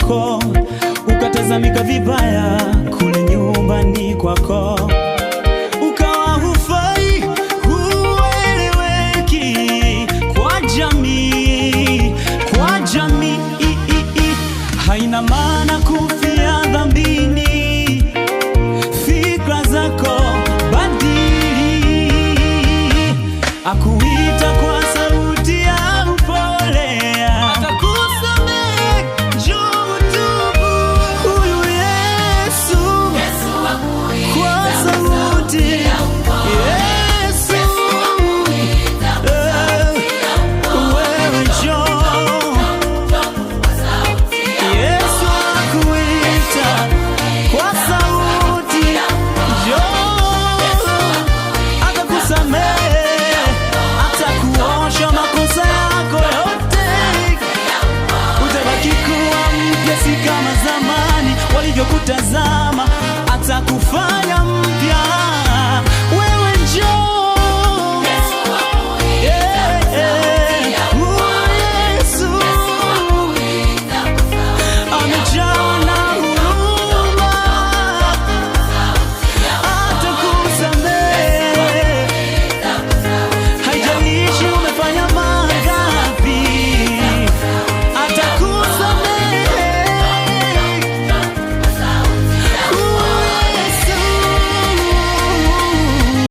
yako, ukatazamika vibaya kule nyumbani kwako, ukawa hufai, hueleweki kwa jamii, kwa jamii. Haina maana kufia dhambini, fikra zako badili, akuita kwa sauti ya upole, atakusamehe, njoo tubu. Huyu Yesu, kwa sauti ya upole, Yesu wewe njoo. Yesu akuita kwa sauti, njoo, atakusamehe, atakuosha makosa yako yote, utabaki kuwa mpya, si kama zamani walivyokutazama